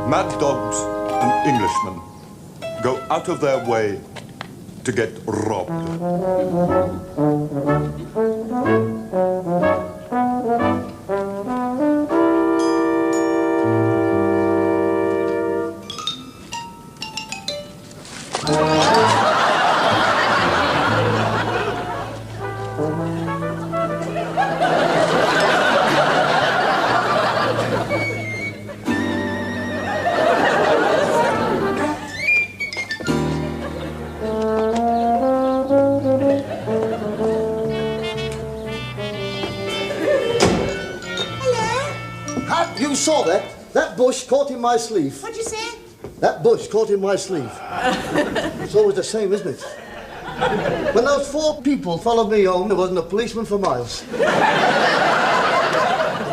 Mad dogs and Englishmen go out of their way to get robbed. Saw that? That bush caught in my sleeve. What'd you say? That bush caught in my sleeve. It's always the same, isn't it? When those 4 people followed me home, there wasn't a policeman for miles.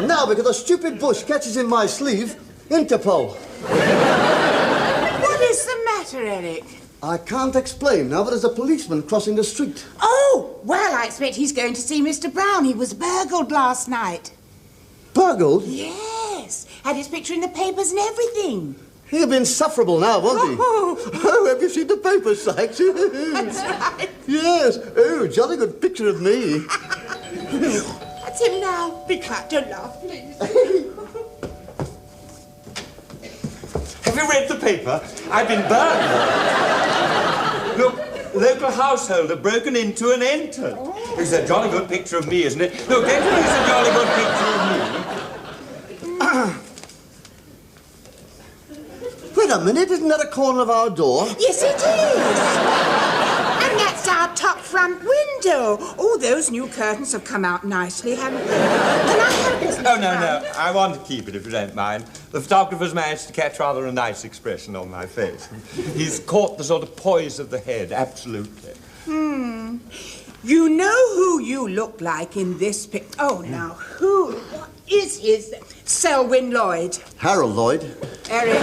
Now, because a stupid bush catches in my sleeve, Interpol. What is the matter, Eric? I can't explain now, but there's a policeman crossing the street. Oh, well, I expect he's going to see Mr. Brown. He was burgled last night. Burgled? Yes. Had his picture in the papers and everything. He'll be insufferable now, won't he? Oh, have you seen the papers, Sykes? That's right. Yes. Oh, jolly good picture of me. That's him now. Be quiet, don't laugh, please. Have you read the paper? I've been burgled. Look, local householder broken into and entered. It's a jolly good picture of me, isn't it? Look, it's a jolly good picture of me. Wait a minute, isn't that a corner of our door? Yes, it is. And that's our top front window. Oh, those new curtains have come out nicely, haven't they? Can I have this? Oh, no. I want to keep it, if you don't mind. The photographer's managed to catch rather a nice expression on my face. He's caught the sort of poise of the head, absolutely. You know who you look like in this picture. Oh, now, who? What is his? Selwyn Lloyd. Harold Lloyd. Eric.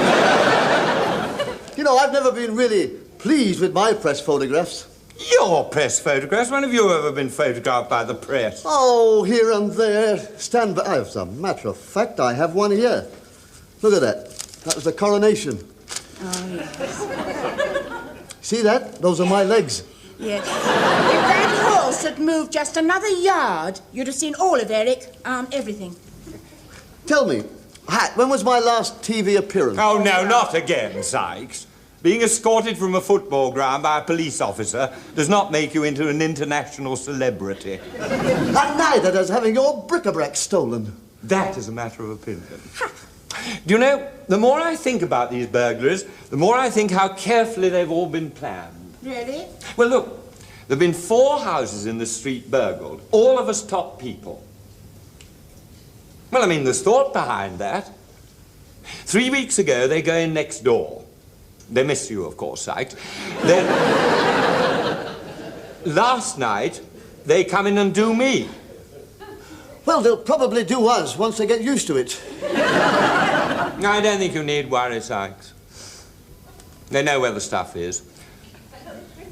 You know, I've never been really pleased with my press photographs. Your press photographs? When have you ever been photographed by the press? Oh, here and there. Stand by. As a matter of fact, I have one here. Look at that. That was the coronation. Oh, yes. See that? Those are my legs. Yes. If that horse had moved just another yard, you'd have seen all of Eric, everything. Tell me, Hat, when was my last TV appearance? Oh, no, not again, Sykes. Being escorted from a football ground by a police officer does not make you into an international celebrity. And neither does having your bric-a-brac stolen. That is a matter of opinion. Do you know, the more I think about these burglaries, the more I think how carefully they've all been planned. Really? Well, look, there have been 4 houses in the street burgled, all of us top people. Well, I mean, there's thought behind that. 3 weeks ago, they go in next door. They miss you, of course, Sykes. Then, last night, they come in and do me. Well, they'll probably do us once they get used to it. I don't think you need worry, Sykes. They know where the stuff is.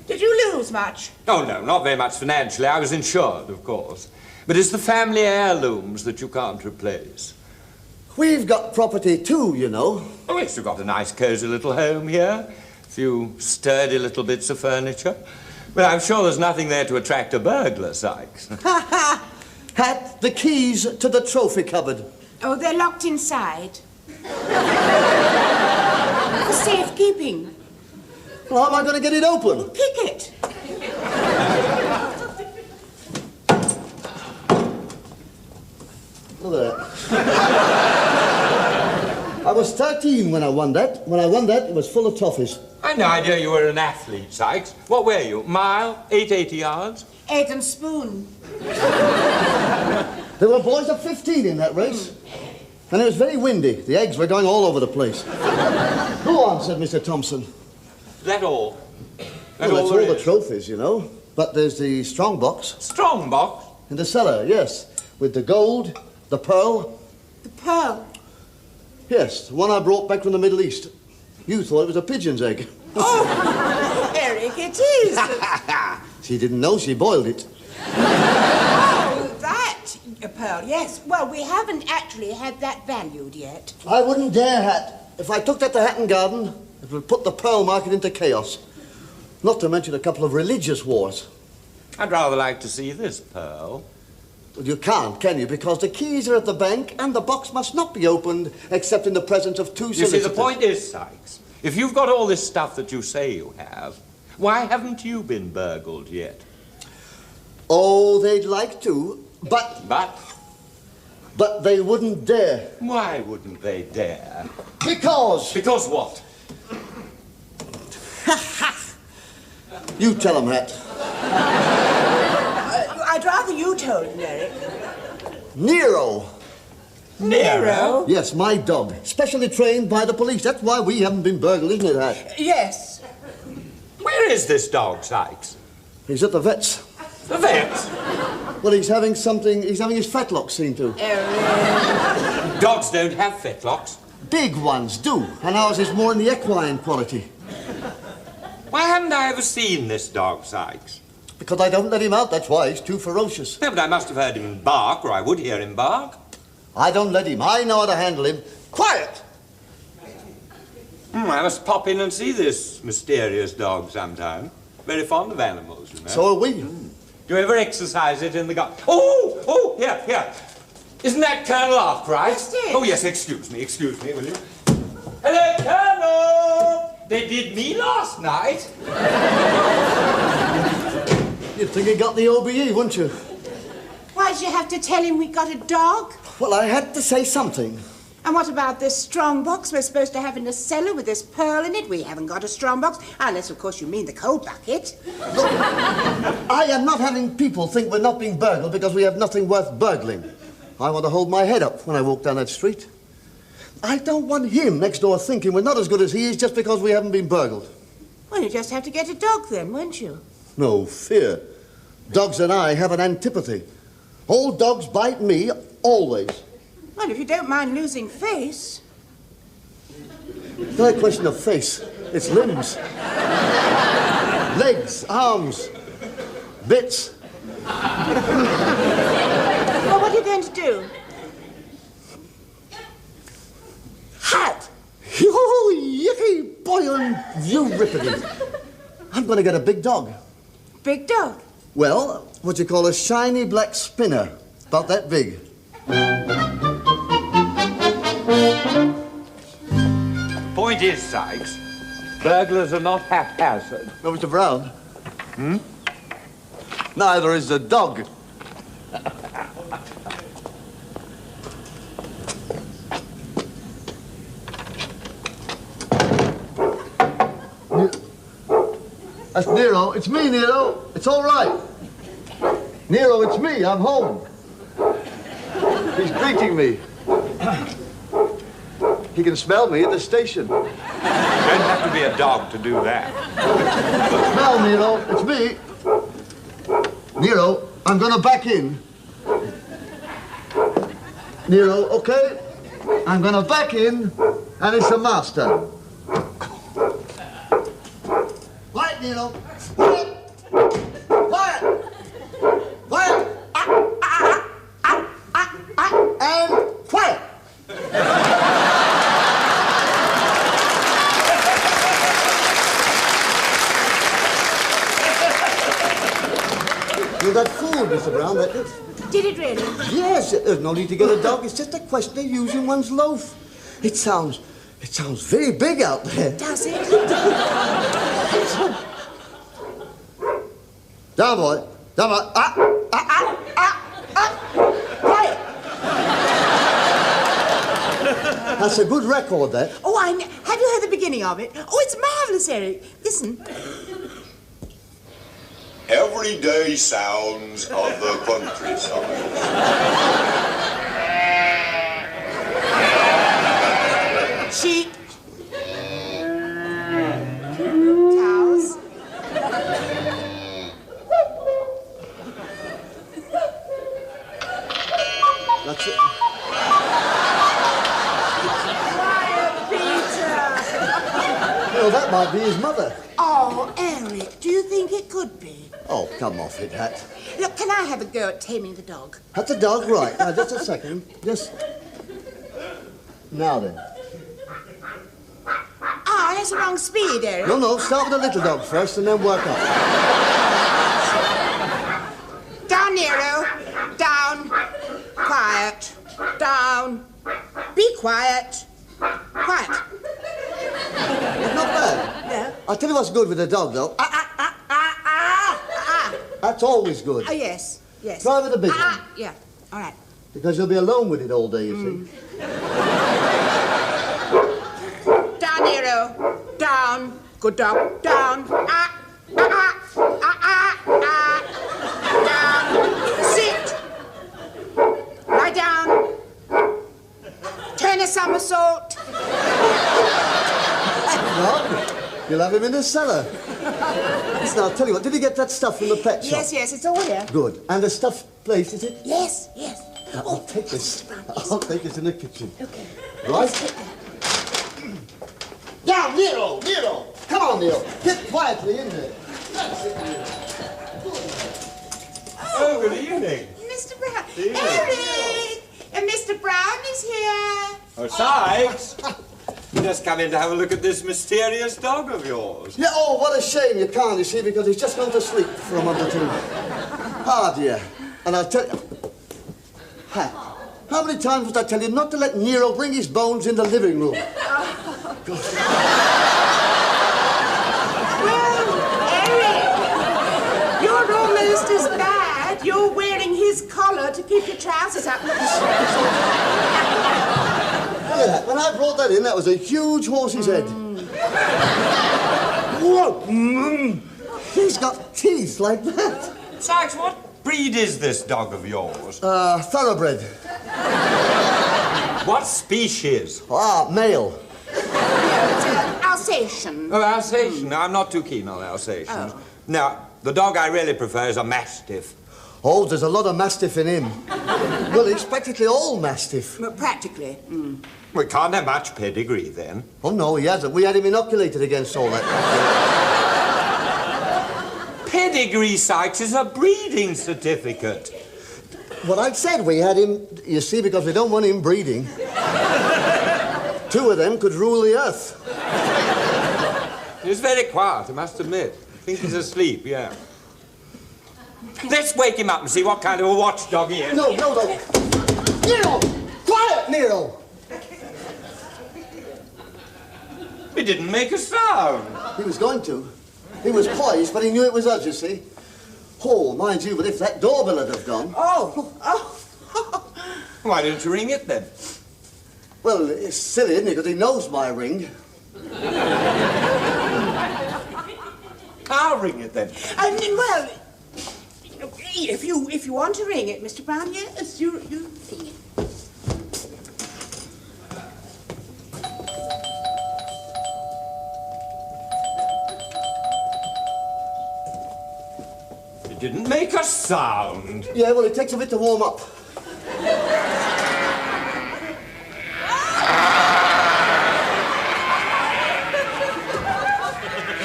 Did you lose much? Oh, no, not very much financially. I was insured, of course. But it's the family heirlooms that you can't replace. We've got property too, you know. Oh, yes, you've got a nice, cosy little home here. A few sturdy little bits of furniture. But I'm sure there's nothing there to attract a burglar, Sykes. Ha ha! Hat, the keys to the trophy cupboard. Oh, they're locked inside. For safekeeping. Well, how am I going to get it open? Pick it. Look at that. I was 13 when I won that. When I won that, it was full of toffees. I had no idea you were an athlete, Sykes. What were you? Mile? 880 yards? Egg and spoon. There were boys of 15 in that race. And it was very windy. The eggs were going all over the place. Go on, said Mr. Thompson. Is that all? Well, that's all the trophies, you know. But there's the strong box. Strong box? In the cellar, yes. With the gold, the pearl. The pearl. Yes, the one I brought back from the Middle East. You thought it was a pigeon's egg. Oh, Eric, it is. She didn't know she boiled it. Oh, that, Pearl, yes. Well, we haven't actually had that valued yet. I wouldn't dare, Hat. If I took that to Hatton Garden, it would put the pearl market into chaos. Not to mention a couple of religious wars. I'd rather like to see this, Pearl. Well, you can't, can you? Because the keys are at the bank and the box must not be opened except in the presence of two solicitors. You see, the point is, Sykes, if you've got all this stuff that you say you have, why haven't you been burgled yet? Oh, they'd like to, but they wouldn't dare. Why wouldn't they dare? Because Because what? you tell them, Hat. I'd rather you told him, Eric. Nero. Nero? Yes, my dog. Specially trained by the police. That's why we haven't been burgled, isn't it, Hat? Yes. Where is this dog, Sykes? He's at the vet's. The vet. Well, he's having his fetlocks seen to. Eric. Dogs don't have fetlocks. Big ones do, and ours is more in the equine quality. Why haven't I ever seen this dog, Sykes? Because I don't let him out, that's why. He's too ferocious. No, but I must have heard him bark, or I would hear him bark. I don't let him. I know how to handle him. Quiet! I must pop in and see this mysterious dog sometime. Very fond of animals, you know. So are we. Do you ever exercise it in the garden? Oh, here. Isn't that Colonel Arkwright? Yes, it is. Oh, yes, excuse me, will you? Hello, Colonel! They did me last night. You'd think he got the OBE, wouldn't you? Why did you have to tell him we got a dog? Well, I had to say something. And what about this strong box we're supposed to have in the cellar with this pearl in it? We haven't got a strong box, unless, of course, you mean the coal bucket. Look, I am not having people think we're not being burgled because we have nothing worth burgling. I want to hold my head up when I walk down that street. I don't want him next door thinking we're not as good as he is just because we haven't been burgled. Well, you just have to get a dog then, won't you? No fear. Dogs and I have an antipathy. All dogs bite me, always. Well, if you don't mind losing face. It's not a question of face. It's limbs. Legs, arms, bits. Well, what are you going to do? Hat! Oh, yippee, boy, you rippity. I'm going to get a big dog. Big dog? Well, what you call a shiny black spinner. About that big. The point is, Sykes, burglars are not haphazard. No, Mr. Brown. Neither is the dog. That's Nero. It's me, Nero. It's all right. Nero, it's me. I'm home. He's greeting me. He can smell me at the station. You don't have to be a dog to do that. Smell, Nero. It's me. Nero, I'm going to back in. Nero, okay? I'm going to back in, and it's the master. Quiet, Nero. Quiet. Quiet. Quiet. And quiet. You got food, Mr. Brown, that is. Did it really? Yes, there's no need to get a dog. It's just a question of using one's loaf. It sounds very big out there. Does it? Down, boy. Down, boy. Quiet. That's a good record, that. Oh, have you heard the beginning of it? Oh, it's marvellous, Eric. Listen. Everyday sounds of the countryside. Sheep. Cows. That's it. Well, that might be his mother. Oh, Eric, do you think it could be? Oh, come off it, Hat. Look, can I have a go at taming the dog? That's a dog, right. Now, just a second. Just... Now then. Oh, that's the wrong speed, Eric. No, start with the little dog first and then work up. Down, Nero. Down. Quiet. Down. Be quiet. Quiet. Not bad. No. I'll tell you what's good with a dog, though. That's always good. Oh, yes. Yes. Try with the big one. Yeah. All right. Because you'll be alone with it all day, you see. Down, Nero. Down. Good dog. Down. Down. Sit. Lie down. Turn a somersault. No, you'll have him in the cellar. Listen, I'll tell you what, did you get that stuff from the pet shop? Yes, it's all here. Good. And the stuffed place, is it? Yes. Now, I'll take this. I'll take this in the kitchen. Okay. Right? Now, Nero! Come on, Nero. Get quietly in there. That's it, Nero. Oh, good evening. Mr. Brown. Evening. Eric! And Mr. Brown is here. Oh, Sykes. You just come in to have a look at this mysterious dog of yours. Yeah, oh, what a shame you can't, you see, because he's just gone to sleep for a month or two. Ah, dear. And I'll tell you... Hat, how many times must I tell you not to let Nero bring his bones in the living room? Well, Eric, you're almost as bad. You're wearing his collar to keep your trousers up. Look at that. When I brought that in, that was a huge horse's head. Whoa! He's got teeth like that. Sykes, what breed is this dog of yours? Thoroughbred. What species? Ah, male. It's an Alsatian. Oh, Alsatian. I'm not too keen on Alsatians. Oh. Now, the dog I really prefer is a Mastiff. Oh, there's a lot of Mastiff in him. Well, he's practically all Mastiff. Well, practically. We can't have much pedigree, then. Oh, no, he hasn't. We had him inoculated against all that. Pedigree, Sykes, is a breeding certificate. What I said, we had him, you see, because we don't want him breeding. Two of them could rule the earth. He's very quiet, I must admit. I think he's asleep, yeah. Let's wake him up and see what kind of a watchdog he is. No. Nero! Quiet, Nero! He didn't make a sound. He was going to. He was poised, but he knew it was us, you see. Oh, mind you, but if that doorbell had have gone... Oh. Why didn't you ring it, then? Well, it's silly, isn't it, because he knows my ring. I'll ring it, then. Well, if you want to ring it, Mr. Brown, yes, you ring it. It didn't make a sound. Yeah, well, it takes a bit to warm up.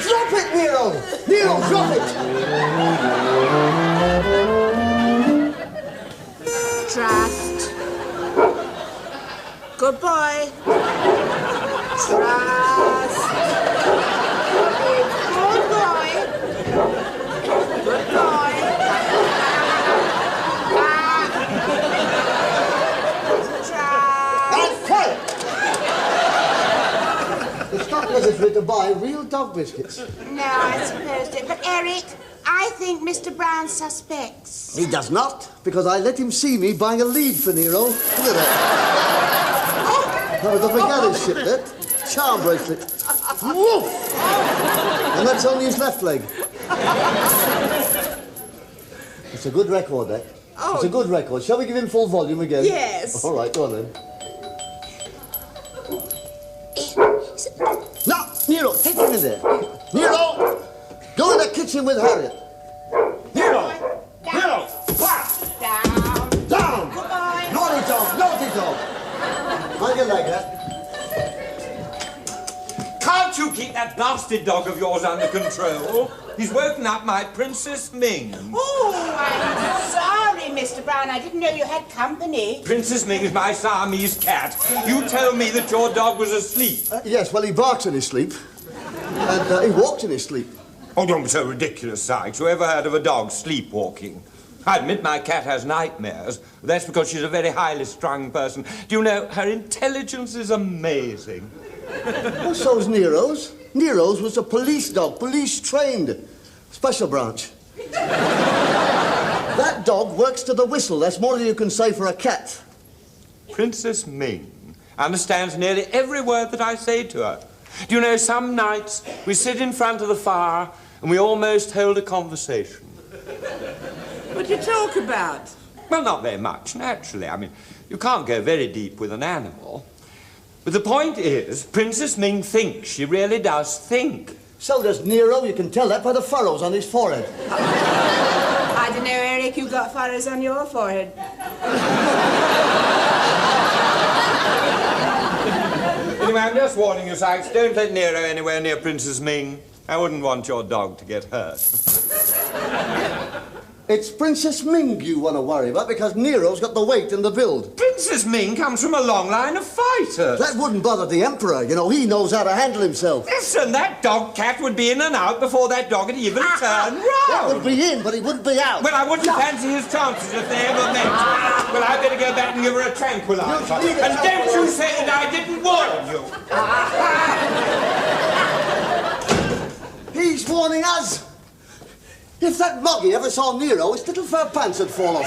Drop it, Nero! Nero, drop it! Trust. Good boy. Trust. Good boy. Good boy. Trust. And quiet! The stock was free to buy real dog biscuits. No, I supposed it. But Eric, I think Mr. Brown suspects. He does not, because I let him see me buying a lead for Nero. Look at that. That was a Figari ship, that. Charm bracelet. Woof! And that's only his left leg. It's a good record, that. Oh. It's a good record. Shall we give him full volume again? Yes. All right, go on then. Now, Nero, take him in there. Nero! Go in the kitchen with Harriet. Nero! Nero! Down. Down! Good boy. Naughty dog! Naughty dog! Mind your leg, huh? Can't you keep that bastard dog of yours under control? He's woken up my Princess Ming. Oh, I'm sorry, Mr. Brown. I didn't know you had company. Princess Ming is my Siamese cat. You told me that your dog was asleep. Yes, well, he barks in his sleep. And he walks in his sleep. Oh, don't be so ridiculous, Sykes. Who ever heard of a dog sleepwalking? I admit my cat has nightmares. But that's because she's a very highly strung person. Do you know, her intelligence is amazing. Well, so is Nero's. Nero's was a police dog, police trained. Special branch. That dog works to the whistle. That's more than you can say for a cat. Princess Ming understands nearly every word that I say to her. Do you know, some nights we sit in front of the fire and we almost hold a conversation. What do you talk about? Well, not very much, naturally. I mean, you can't go very deep with an animal. But the point is, Princess Ming thinks. She really does think. So does Nero. You can tell that by the furrows on his forehead. I don't know, Eric, you got furrows on your forehead. Anyway, I'm just warning you, Sykes, don't let Nero anywhere near Princess Ming. I wouldn't want your dog to get hurt. It's Princess Ming you want to worry about because Nero's got the weight and the build. Princess Ming comes from a long line of fighters. That wouldn't bother the Emperor. You know, he knows how to handle himself. Listen, that dog cat would be in and out before that dog had even turned round. That would be in, but he wouldn't be out. Well, I wouldn't fancy his chances if they ever met. Well, I'd better go back and give her a tranquilizer. And don't you say that I didn't warn you. He's warning us. If that Moggy ever saw Nero, his little fur pants would fall off.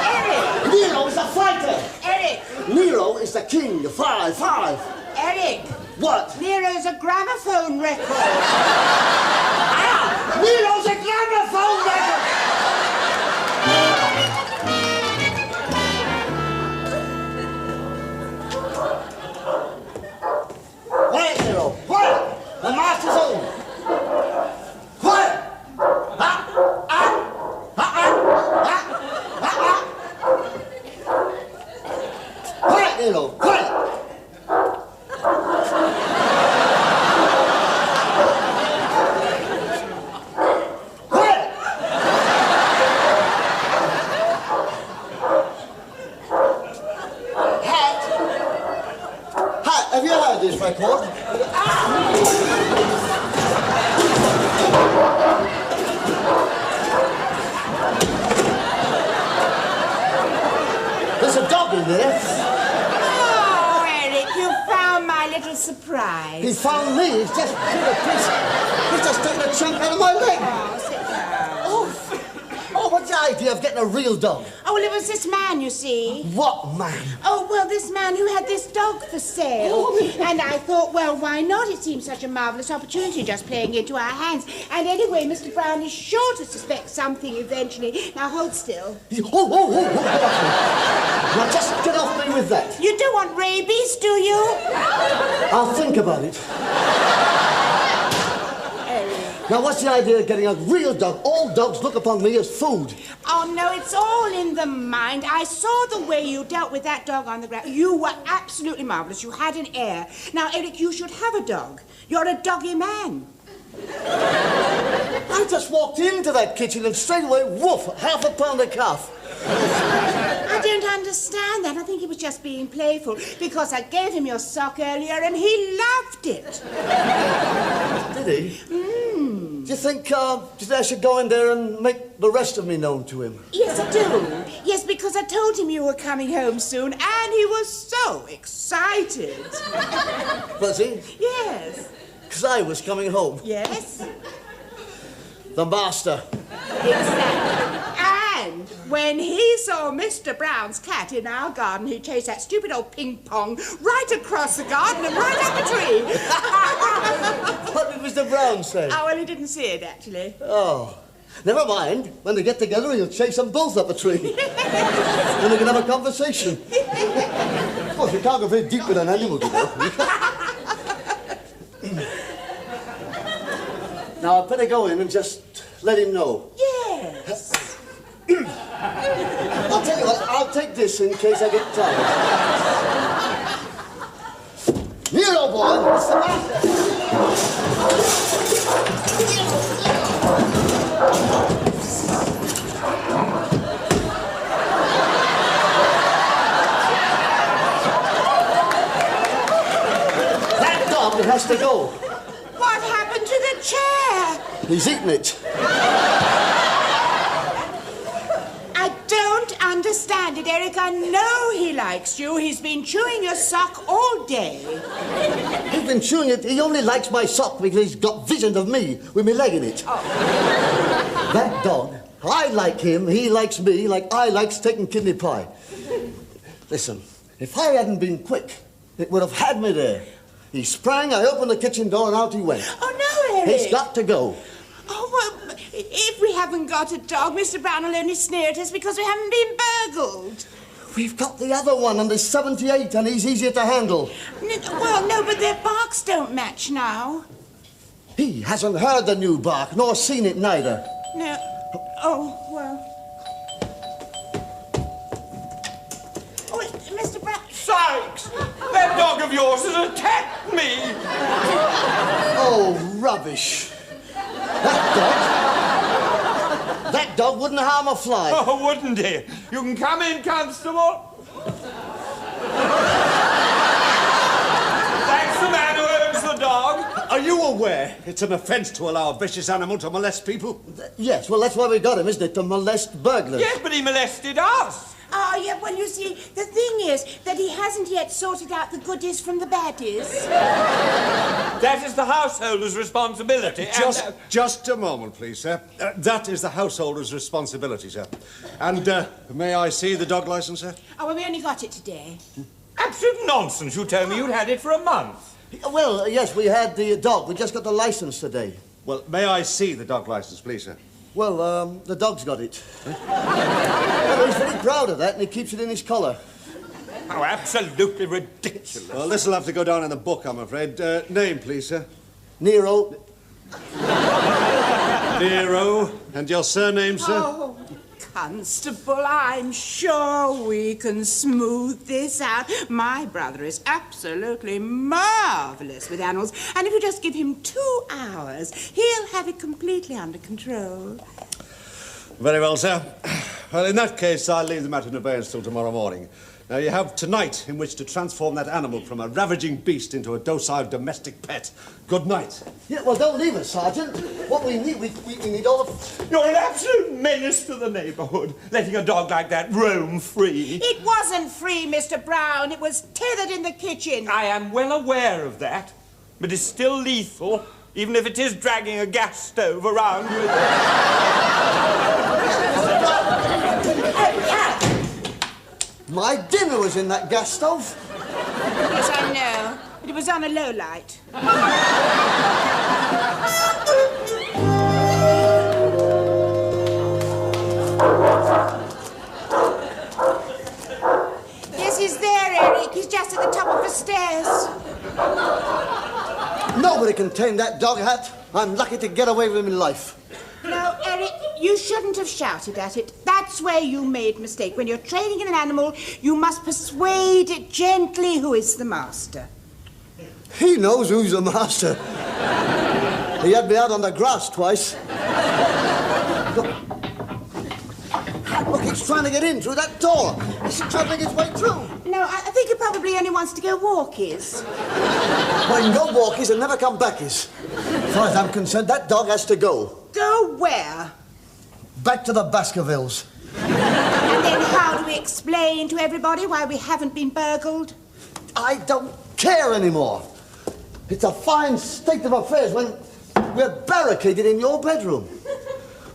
Eric! Nero is a fighter. Eric! Nero is the king. 5-5. Eric! What? Nero's a gramophone record. Nero's a gramophone record. Quiet, Nero. Quiet. The master's home. Quiet! Quiet, Nero! Quiet! Quiet! Hat! Hat, have you heard this record? There's a dog in there. Oh, Eric, you found my little surprise. He found me. He's just taken a chunk out of my leg. Oh, sit down. Oh, what's the idea of getting a real dog? Oh, well, it was this man, you see. What man? Oh, well, this man who had this dog for sale. And I thought, well, why not? It seems such a marvellous opportunity just playing into our hands. And anyway, Mr. Brown is sure to suspect something eventually. Now, hold still. Oh. Now, just get off me with that. You don't want rabies, do you? I'll think about it. Now, what's the idea of getting a real dog? All dogs look upon me as food. Oh, no, it's all in the mind. I saw the way you dealt with that dog on the ground. You were absolutely marvellous. You had an air. Now, Eric, you should have a dog. You're a doggy man. I just walked into that kitchen and straight away, woof, half a pound of calf. I don't understand that. I think he was just being playful because I gave him your sock earlier and he loved it. Did he? Do you think I should go in there and make the rest of me known to him? Yes, I do. Yes, because I told him you were coming home soon and he was so excited. Was he? Yes. Because I was coming home. Yes. The master. Exactly. And when he saw Mr. Brown's cat in our garden, he chased that stupid old ping pong right across the garden and right up the tree. What did Mr. Brown say? Oh, well, he didn't see it, actually. Oh, never mind. When they get together, he'll chase them both up a tree. Then they can have a conversation. Of course, you can't go very deep with an animal, you know. Now, I'd better go in and just let him know. Yes. I'll tell you what, I'll take this in case I get tired. Nero, boy. It's the master. That dog has to go. What happened to the chair? He's eating it. I don't understand it, Eric. I know he likes you. He's been chewing your sock all day. He's been chewing it. He only likes my sock because he's got visions of me with my leg in it. Oh. That dog, I like him, he likes me, like I like steak and kidney pie. Listen, if I hadn't been quick, it would have had me there. He sprang, I opened the kitchen door, and out he went. Oh, no, Eric. He's got to go. Oh, well, if we haven't got a dog, Mr. Brown will only sneer at us because we haven't been burgled. We've got the other one, and there's 78, and he's easier to handle. Well, no, but their barks don't match now. He hasn't heard the new bark, nor seen it neither. No. Oh, well. Oh, Mr. Brown. Sykes! That dog of yours has attacked me! Oh, rubbish. That dog wouldn't harm a fly. Oh, wouldn't he? You can come in, Constable. That's the man who owns the dog. Are you aware it's an offence to allow a vicious animal to molest people? Yes, well, that's why we got him, isn't it? To molest burglars. Yes, but he molested us. Oh, yeah, well, you see, the thing is that he hasn't yet sorted out the goodies from the baddies. That is the householder's responsibility. Just a moment, please, sir. That is the householder's responsibility, sir. And may I see the dog licence, sir? Oh, well, we only got it today. Absolute nonsense. You told me you'd had it for a month. Well, yes, we had the dog. We just got the license today. Well, may I see the dog licence, please, sir? Well, the dog's got it. Well, he's very proud of that, and he keeps it in his collar. Oh, absolutely ridiculous. Well, this'll have to go down in the book, I'm afraid. Name, please, sir. Nero. Nero. And your surname, sir? Oh, Constable, I'm sure we can smooth this out. My brother is absolutely marvellous with animals, and if you just give him 2 hours, he'll have it completely under control. Very well, sir. Well, in that case, I'll leave the matter in abeyance till tomorrow morning. Now, you have tonight in which to transform that animal from a ravaging beast into a docile domestic pet. Good night. Yeah, well, don't leave us, Sergeant. What we need, we need all the... You're an absolute menace to the neighbourhood, letting a dog like that roam free. It wasn't free, Mr. Brown. It was tethered in the kitchen. I am well aware of that, but it's still lethal, even if it is dragging a gas stove around with it. My dinner was in that gas stove. Yes, I know, but it was on a low light. Yes, he's there, Eric. He's just at the top of the stairs. Nobody can tame that dog hat. I'm lucky to get away with him in life. No, Eric, you shouldn't have shouted at it. That's where you made a mistake. When you're training in an animal, you must persuade it gently who is the master. He knows who's the master. He had me out on the grass twice. Look, he's trying to get in through that door. He's travelling his way through. No, I think he probably only wants to go walkies. Well, he can go walkies and never come backies. As far as I'm concerned, that dog has to go. Go where? Back to the Baskervilles. And then how do we explain to everybody why we haven't been burgled? I don't care anymore. It's a fine state of affairs when we're barricaded in your bedroom.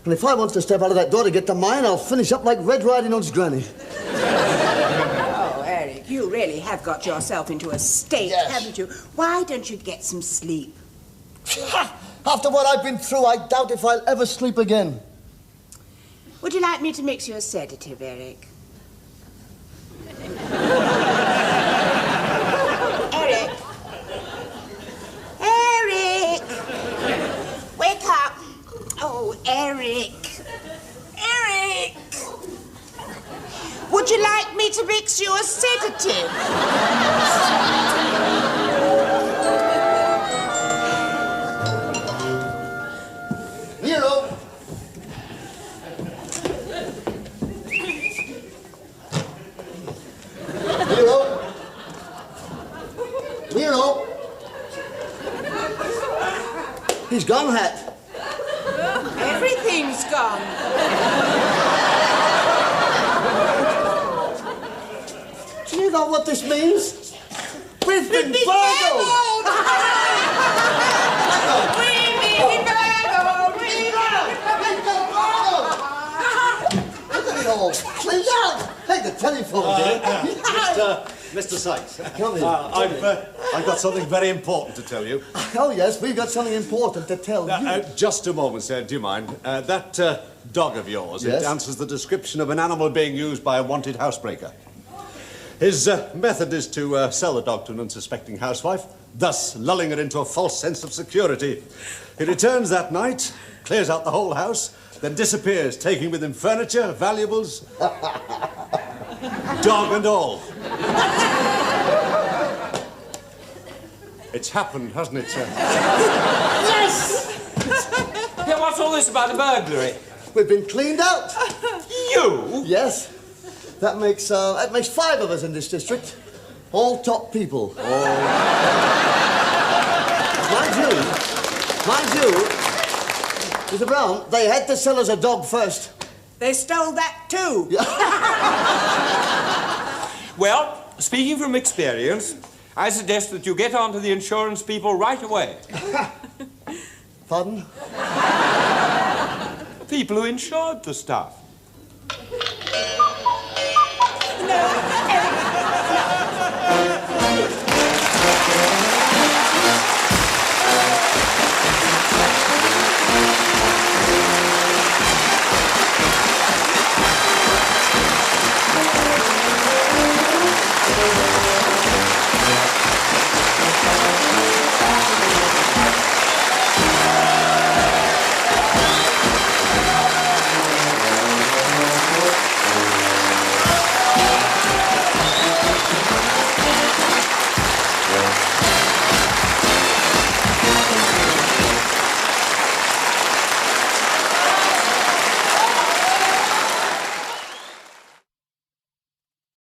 And if I want to step out of that door to get to mine, I'll finish up like Red Riding Hood's granny. Oh, Eric, you really have got yourself into a state, Yes. haven't you? Why don't you get some sleep? After what I've been through, I doubt if I'll ever sleep again. Would you like me to mix you a sedative, Eric? Eric! Eric! Wake up! Oh, Eric! Eric! Would you like me to mix you a sedative? Leo! He's gone, Hat. Everything's gone. Do you know what this means? We've been burgled! Look at it all. Cleaned out. Take the telephone, dear. Mr. Sykes, Come in. I've got something very important to tell you. Oh, yes, we've got something important to tell you. Just a moment, sir. Do you mind? That dog of yours, Yes? it answers the description of an animal being used by a wanted housebreaker. His method is to sell the dog to an unsuspecting housewife, thus lulling her into a false sense of security. He returns that night, clears out the whole house, then disappears, taking with him furniture, valuables, dog and all. It's happened, hasn't it, sir? Yes! Yeah, what's all this about a burglary? We've been cleaned out. You? Yes. That makes 5 of us in this district. All top people. Mind you, Mr. Brown, they had to sell us a dog first. They stole that too. Well, speaking from experience, I suggest that you get on to the insurance people right away. Pardon? People who insured the stuff.